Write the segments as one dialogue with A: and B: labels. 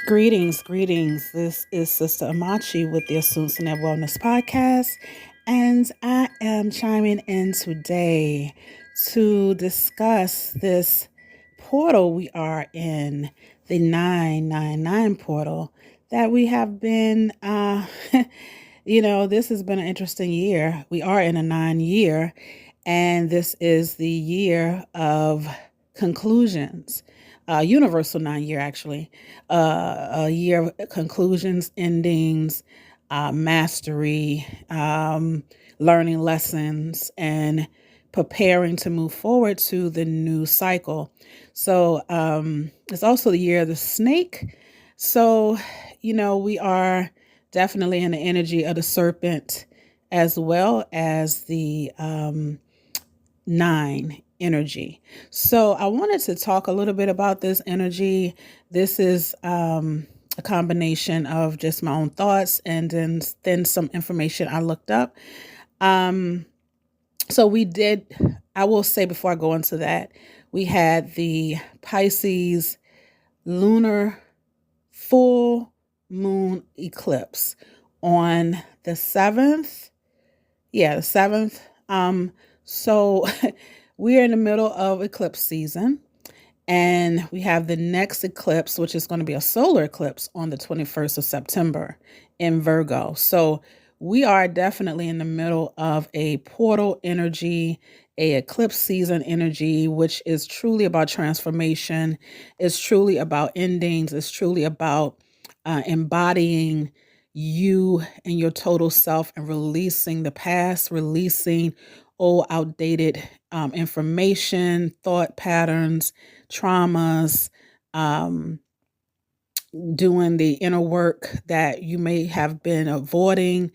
A: Greetings, greetings. This is Sister Amachi with the Asunción Wellness Podcast, and I am chiming in today to discuss this portal we are in, the 999 portal that we have been, this has been an interesting year. We are in a 9 year, and this is the year of conclusions. Universal 9 year, actually, a year of conclusions, endings, mastery, learning lessons, and preparing to move forward to the new cycle. So it's also the year of the snake. So, we are definitely in the energy of the serpent as well as the nine energy. So I wanted to talk a little bit about this energy. This is a combination of just my own thoughts and then some information I looked up. So I will say before I go into that, we had the Pisces lunar full moon eclipse on the 7th. Yeah, the 7th. So we're in the middle of eclipse season, and we have the next eclipse, which is going to be a solar eclipse on the 21st of September in Virgo. So we are definitely in the middle of a portal energy, a eclipse season energy, which is truly about transformation. It's truly about endings. It's truly about embodying you and your total self and releasing the past, releasing old outdated information, thought patterns, traumas, doing the inner work that you may have been avoiding.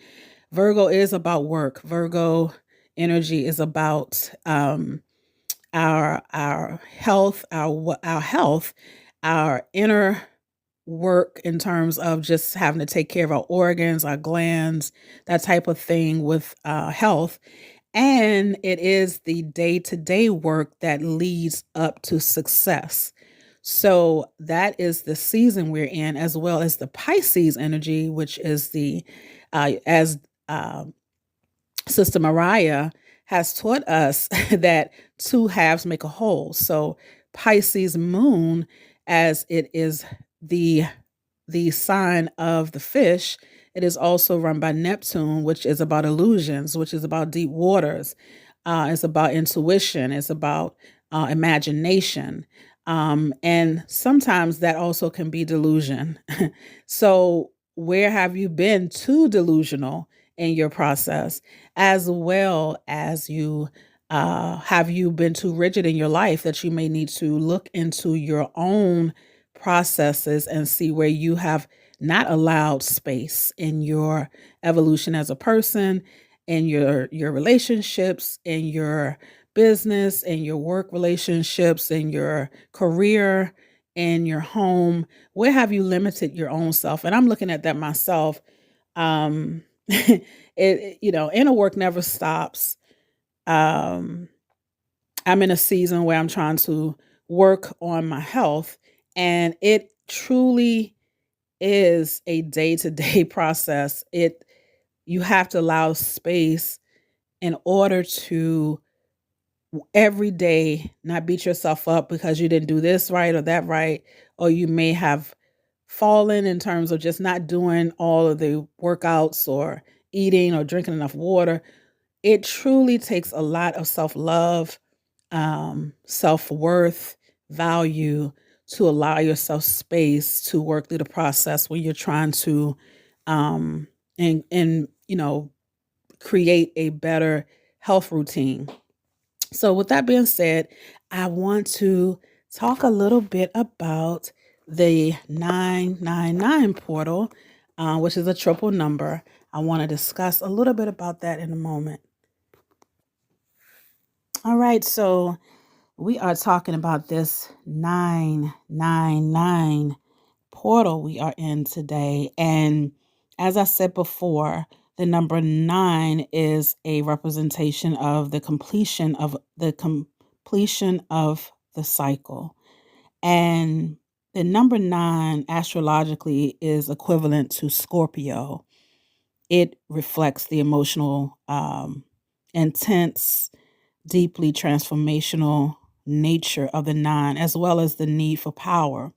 A: Virgo is about work. Virgo energy is about our health, our inner work in terms of just having to take care of our organs, our glands, that type of thing with health. And it is the day-to-day work that leads up to success. So that is the season we're in, as well as the Pisces energy, which is as Sister Mariah has taught us that two halves make a whole. So Pisces moon, as it is the sign of the fish, it is also run by Neptune, which is about illusions, which is about deep waters. It's about intuition. It's about imagination. And sometimes that also can be delusion. So where have you been too delusional in your process, as well as have you been too rigid in your life that you may need to look into your own processes and see where you have not allowed space in your evolution as a person, in your relationships, in your business, in your work relationships, in your career, in your home. Where have you limited your own self? And I'm looking at that myself. Inner work never stops. I'm in a season where I'm trying to work on my health, and it truly is a day-to-day process. You have to allow space in order to every day not beat yourself up because you didn't do this right or that right, or you may have fallen in terms of just not doing all of the workouts or eating or drinking enough water. It truly takes a lot of self-love, self-worth, value to allow yourself space to work through the process when you're trying to and create a better health routine. So with that being said, I want to talk a little bit about the 999 portal, which is a triple number. I want to discuss a little bit about that in a moment. All right, so we are talking about this 999 portal we are in today. And as I said before, the number 9 is a representation of the completion of the cycle. And The number 9 astrologically is equivalent to Scorpio. It reflects the emotional, intense, deeply transformational nature of the 9, as well as the need for power.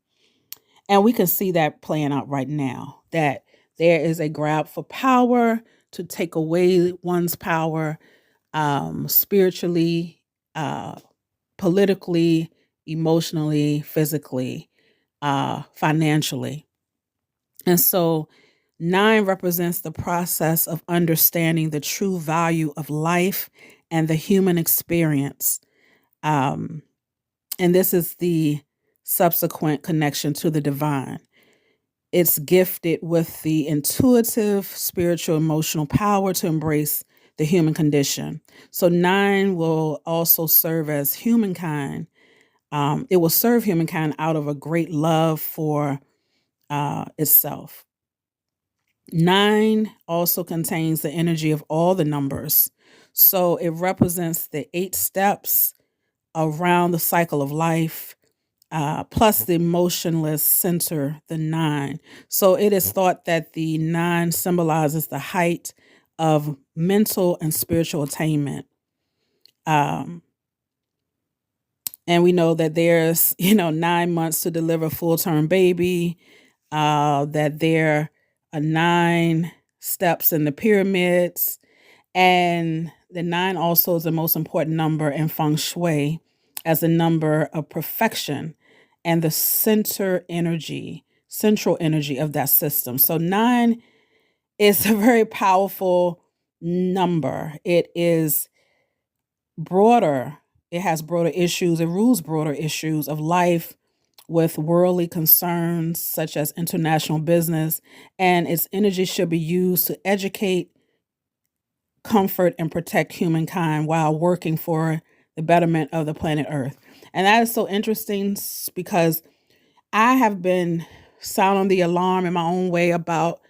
A: And we can see that playing out right now, that there is a grab for power to take away one's power, spiritually, uh, politically, emotionally, physically, financially. And so 9 represents the process of understanding the true value of life and the human experience. Um, and this is the subsequent connection to the divine. It's gifted with the intuitive, spiritual, emotional power to embrace the human condition. So 9 will also serve as humankind. It will serve humankind out of a great love for itself. 9 also contains the energy of all the numbers. So it represents the 8 steps around the cycle of life, plus the motionless center, the 9. So it is thought that the 9 symbolizes the height of mental and spiritual attainment. Um, and we know that there's, 9 months to deliver a full-term baby, that there are 9 steps in the pyramids, and the 9 also is the most important number in feng shui as a number of perfection and the central energy of that system. So 9 is a very powerful number. It is broader. It has broader issues. It rules broader issues of life with worldly concerns such as international business, and its energy should be used to educate, comfort, and protect humankind while working for the betterment of the planet Earth. And that is so interesting because I have been sounding the alarm in my own way about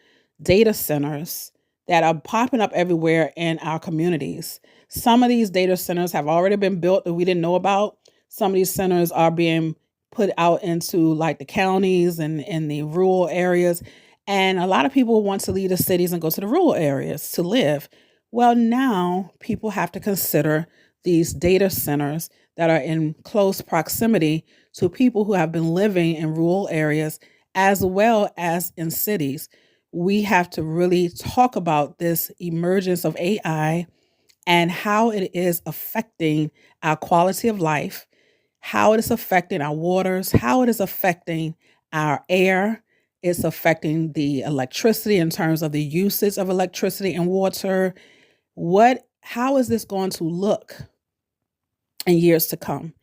A: data centers that are popping up everywhere in our communities. Some of these data centers have already been built that we didn't know about. Some of these centers are being put out into like the counties and in the rural areas. And a lot of people want to leave the cities and go to the rural areas to live. Well, now people have to consider these data centers that are in close proximity to people who have been living in rural areas as well as in cities. We have to really talk about this emergence of AI and how it is affecting our quality of life, how it is affecting our waters, how it is affecting our air. It's affecting the electricity in terms of the usage of electricity and water. How is this going to look in years to come?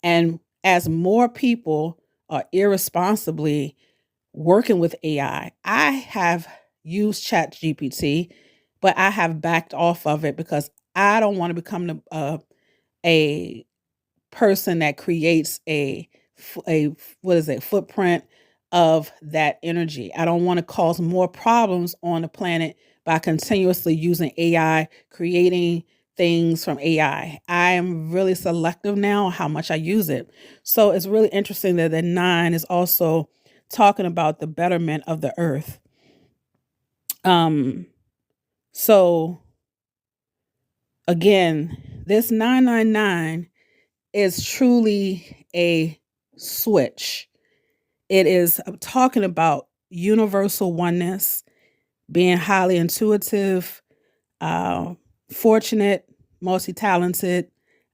A: And as more people are irresponsibly working with AI, I have used ChatGPT, but I have backed off of it because I don't want to become a person that creates a what is it, footprint of that energy. I don't want to cause more problems on the planet by continuously using AI, creating things from AI. I am really selective now on how much I use it. So it's really interesting that the 9 is also talking about the betterment of the earth. So again, this 999 is truly a switch. It is talking about universal oneness, being highly intuitive, fortunate, multi-talented.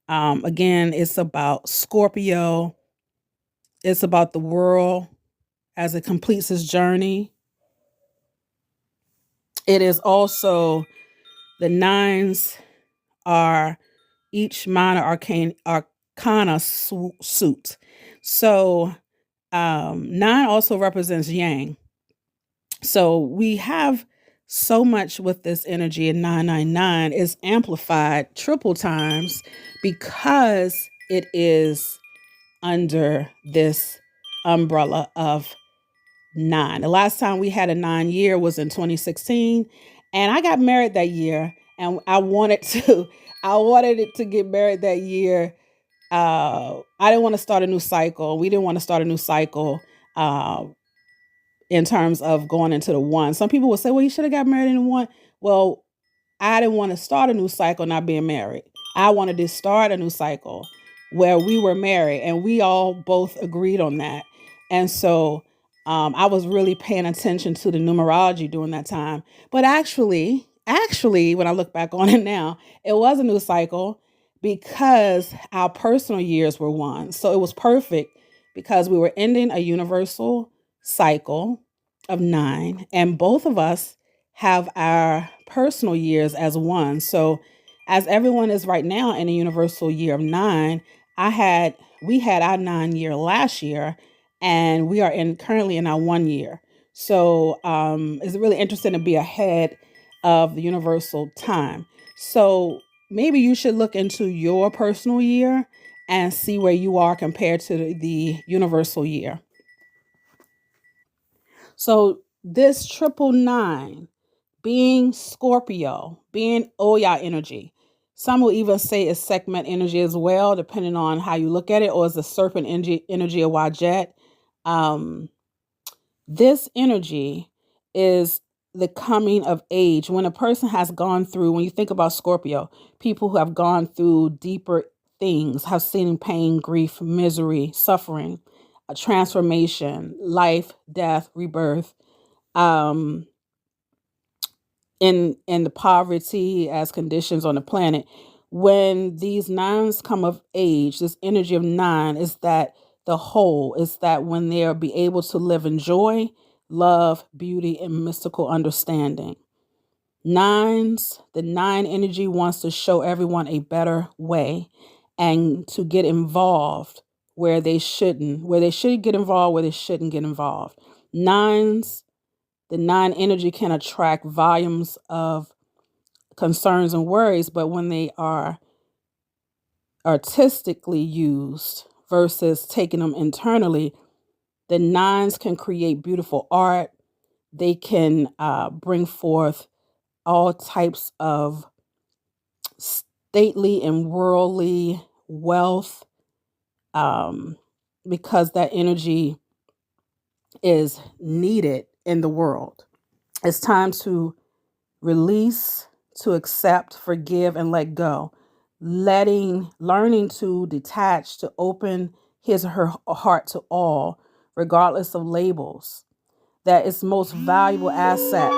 A: Again, it's about Scorpio. It's about the world as it completes its journey. It is also the 9s are each minor arcana suit. So 9 also represents yang. So we have so much with this energy, and 999 is amplified triple times because it is under this umbrella of 9. The last time we had a 9 year was in 2016, and I got married that year, and I wanted it to get married that year. I didn't want to start a new cycle. We didn't want to start a new cycle uh, in terms of going into the one. Some people will say, well, you should have got married in the one. Well, I didn't want to start a new cycle not being married. I wanted to start a new cycle where we were married, and we all both agreed on that. And so I was really paying attention to the numerology during that time. But actually, when I look back on it now, it was a new cycle because our personal years were one. So it was perfect because we were ending a universal cycle of 9, and both of us have our personal years as one. So as everyone is right now in a universal year of 9, we had our 9 year last year, and we are in currently in our 1 year. So it's really interesting to be ahead of the universal time. So maybe you should look into your personal year and see where you are compared to the universal year. So this 999 being Scorpio, being Oya energy. Some will even say it's segment energy as well, depending on how you look at it, or is the serpent energy of Wajet. Um, this energy is the coming of age. When a person has gone through, when you think about Scorpio, people who have gone through deeper things, have seen pain, grief, misery, suffering, a transformation, life, death, rebirth. Um, in the poverty as conditions on the planet, when these nines come of age, this energy of 9 is that the whole is that when they'll be able to live in joy, love, beauty, and mystical understanding. The 9 energy wants to show everyone a better way and to get involved where they should get involved, where they shouldn't get involved. Nines the 9 energy can attract volumes of concerns and worries, but when they are artistically used versus taking them internally, the 9s can create beautiful art. They can bring forth all types of stately and worldly wealth, because that energy is needed in the world. It's time to release, to accept, forgive, and let go. Learning to detach, to open his or her heart to all, regardless of labels. That its most valuable asset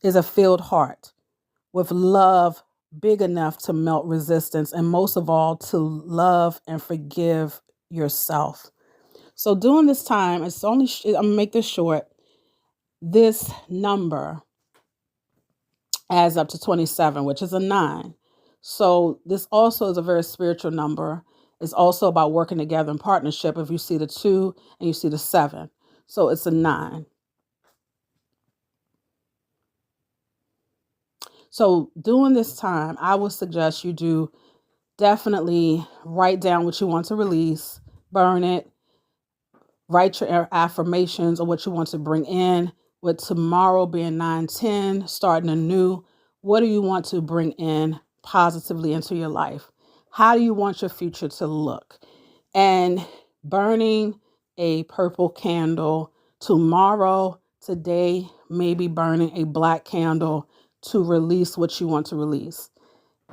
A: is a filled heart with love big enough to melt resistance, and most of all, to love and forgive yourself. So during this time, I'm gonna make this short. This number adds up to 27, which is a 9. So this also is a very spiritual number. It's also about working together in partnership. If you see the 2 and you see the 7, so it's a 9. So during this time, I would suggest you do definitely write down what you want to release, burn it, write your affirmations or what you want to bring in. With tomorrow being 9/10, starting anew, what do you want to bring in positively into your life? How do you want your future to look? And burning a purple candle tomorrow, today, maybe burning a black candle to release what you want to release.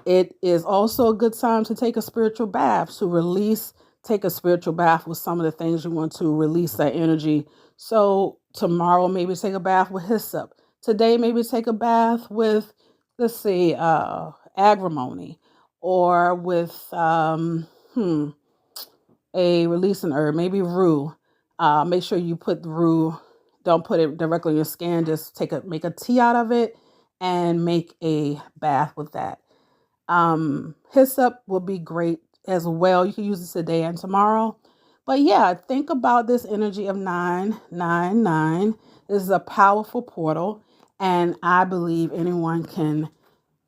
A: It is also a good time to take a spiritual bath, take a spiritual bath with some of the things you want to release that energy. So tomorrow, maybe take a bath with hyssop. Today, maybe take a bath with, let's see, agrimony, or with a releasing herb, maybe rue. Make sure you put the rue. Don't put it directly on your skin. Just make a tea out of it and make a bath with that. Hyssop will be great as well. You can use it today and tomorrow. But yeah, think about this energy of 999. This is a powerful portal, and I believe anyone can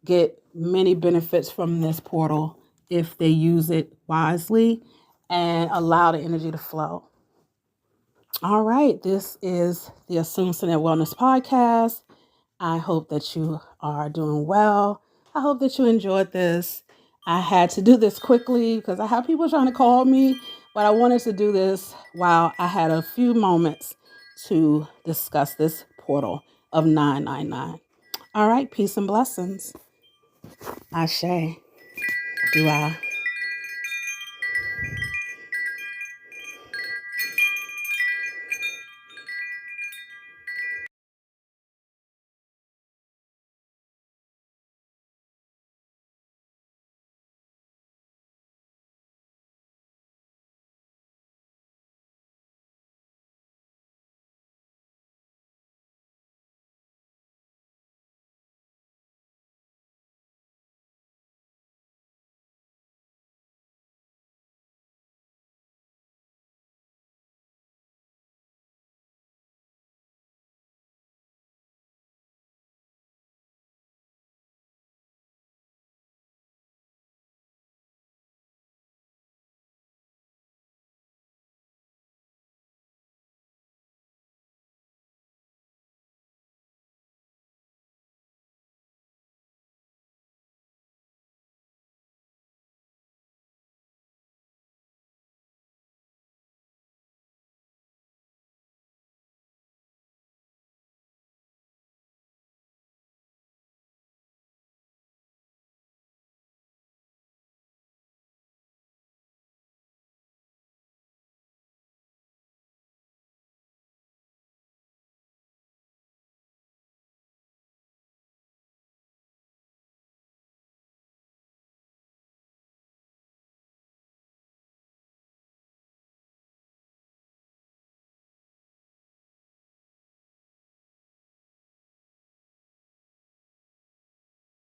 A: get many benefits from this portal if they use it wisely and allow the energy to flow. All right, this is the Assume Sunnet Wellness Podcast. I hope that you are doing well. I hope that you enjoyed this. I had to do this quickly because I have people trying to call me, But I wanted to do this while I had a few moments to discuss this portal of 999. All right, peace and blessings. Ashe. Dua.